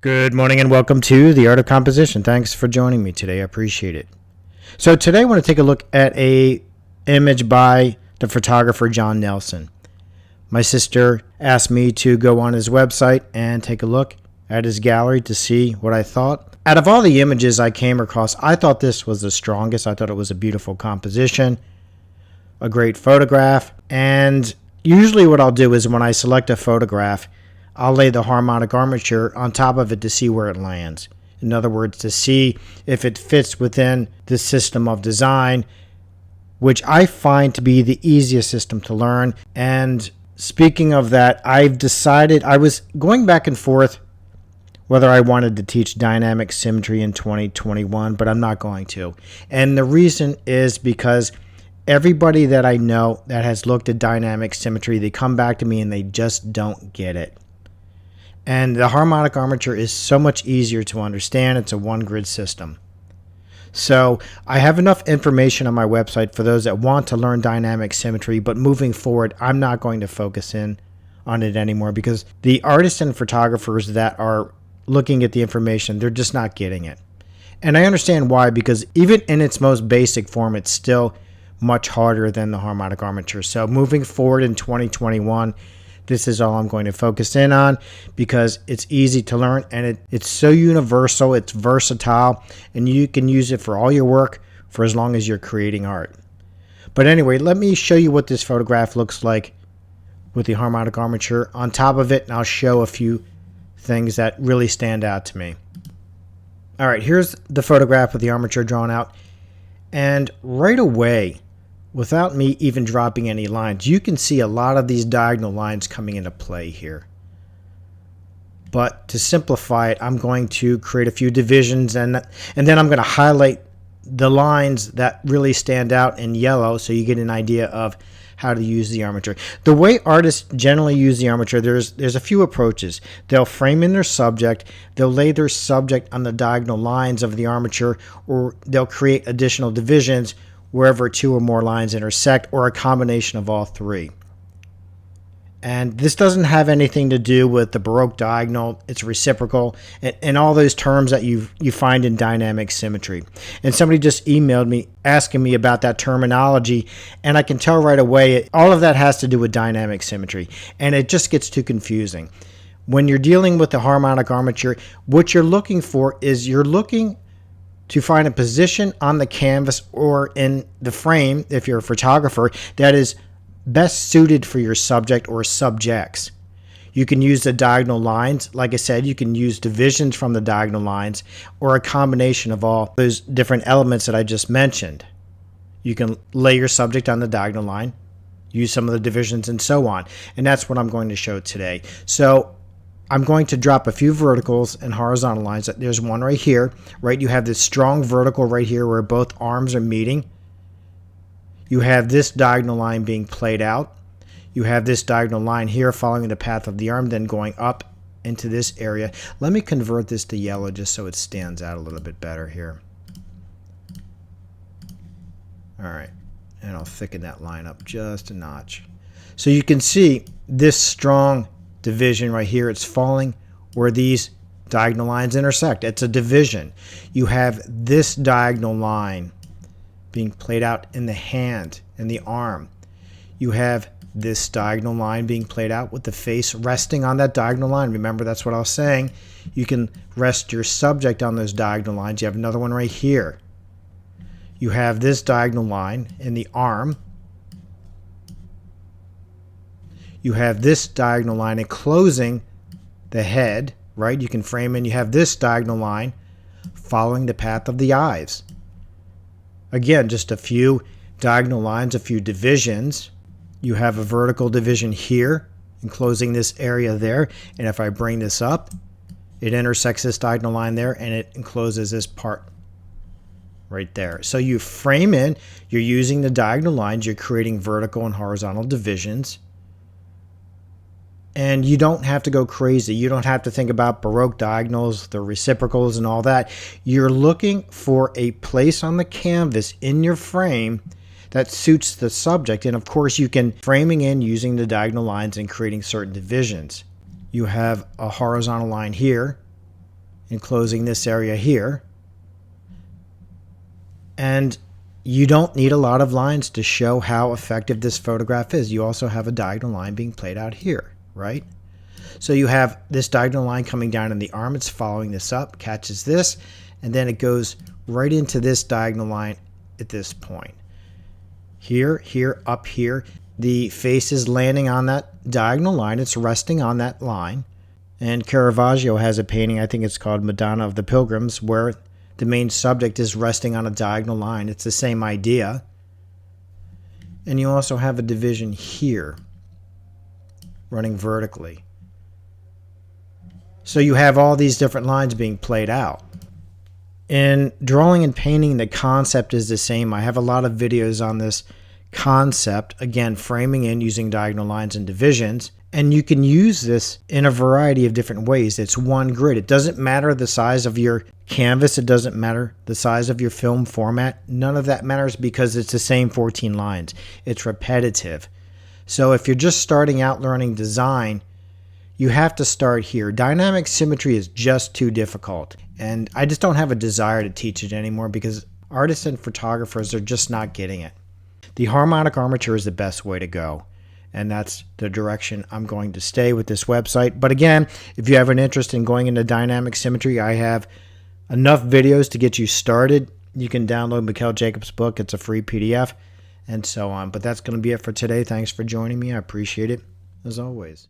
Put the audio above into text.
Good morning and welcome to The Art of Composition. Thanks for joining me today. I appreciate it. So today I want to take a look at a image by the photographer John Nelson. My sister asked me to go on his website and take a look at his gallery to see what I thought. Out of all the images I came across, I thought this was the strongest. I thought it was a beautiful composition, a great photograph, and usually what I'll do is when I select a photograph, I'll lay the harmonic armature on top of it to see where it lands. In other words, to see if it fits within the system of design, which I find to be the easiest system to learn. And speaking of that, I've decided, I was going back and forth whether I wanted to teach dynamic symmetry in 2021, but I'm not going to. And the reason is because everybody that I know that has looked at dynamic symmetry, they come back to me and they just don't get it. And the harmonic armature is so much easier to understand. It's a one-grid system. So I have enough information on my website for those that want to learn dynamic symmetry, but moving forward, I'm not going to focus in on it anymore because the artists and photographers that are looking at the information, they're just not getting it. And I understand why, because even in its most basic form, it's still much harder than the harmonic armature. So moving forward in 2021, this is all I'm going to focus in on because it's easy to learn and it's so universal, it's versatile, and you can use it for all your work for as long as you're creating art. But anyway, let me show you what this photograph looks like with the harmonic armature on top of it, and I'll show a few things that really stand out to me. All right, here's the photograph with the armature drawn out, and right away, without me even dropping any lines, you can see a lot of these diagonal lines coming into play here. But to simplify it, I'm going to create a few divisions and then I'm going to highlight the lines that really stand out in yellow so you get an idea of how to use the armature. The way artists generally use the armature, there's a few approaches. They'll frame in their subject, they'll lay their subject on the diagonal lines of the armature, or they'll create additional divisions wherever two or more lines intersect, or a combination of all three. And this doesn't have anything to do with the Baroque diagonal. It's reciprocal, and all those terms that you find in dynamic symmetry. And somebody just emailed me asking me about that terminology, and I can tell right away all of that has to do with dynamic symmetry, and it just gets too confusing. When you're dealing with the harmonic armature, what you're looking for is you're looking to find a position on the canvas or in the frame, if you're a photographer, that is best suited for your subject or subjects. You can use the diagonal lines. Like I said, you can use divisions from the diagonal lines or a combination of all those different elements that I just mentioned. You can lay your subject on the diagonal line, use some of the divisions, and so on. And that's what I'm going to show today. So I'm going to drop a few verticals and horizontal lines. There's one right here, right? You have this strong vertical right here where both arms are meeting. You have this diagonal line being played out. You have this diagonal line here following the path of the arm, then going up into this area. Let me convert this to yellow just so it stands out a little bit better here. All right, and I'll thicken that line up just a notch. So you can see this strong division right here. It's falling where these diagonal lines intersect. It's a division. You have this diagonal line being played out in the hand and the arm. You have this diagonal line being played out with the face resting on that diagonal line. Remember, that's what I was saying. You can rest your subject on those diagonal lines. You have another one right here. You have this diagonal line in the arm. You have this diagonal line enclosing the head, right? You can frame in. You have this diagonal line following the path of the eyes. Again, just a few diagonal lines, a few divisions. You have a vertical division here, enclosing this area there. And if I bring this up, it intersects this diagonal line there, and it encloses this part right there. So you frame in, you're using the diagonal lines, you're creating vertical and horizontal divisions. And you don't have to go crazy. You don't have to think about Baroque diagonals, the reciprocals, and all that. You're looking for a place on the canvas in your frame that suits the subject. And of course, you can framing in using the diagonal lines and creating certain divisions. You have a horizontal line here enclosing this area here. And you don't need a lot of lines to show how effective this photograph is. You also have a diagonal line being played out here, right? So you have this diagonal line coming down in the arm. It's following this up, catches this, and then it goes right into this diagonal line at this point. Here, here, up here. The face is landing on that diagonal line. It's resting on that line. And Caravaggio has a painting, I think it's called Madonna of the Pilgrims, where the main subject is resting on a diagonal line. It's the same idea. And you also have a division here, running vertically. So you have all these different lines being played out. In drawing and painting, the concept is the same. I have a lot of videos on this concept, again, framing in using diagonal lines and divisions. And you can use this in a variety of different ways. It's one grid. It doesn't matter the size of your canvas. It doesn't matter the size of your film format. None of that matters because it's the same 14 lines. It's repetitive. So if you're just starting out learning design, you have to start here. Dynamic symmetry is just too difficult. And I just don't have a desire to teach it anymore because artists and photographers are just not getting it. The harmonic armature is the best way to go. And that's the direction I'm going to stay with this website. But again, if you have an interest in going into dynamic symmetry, I have enough videos to get you started. You can download Mikhail Jacobs' book. It's a free PDF and so on. But that's going to be it for today. Thanks for joining me. I appreciate it as always.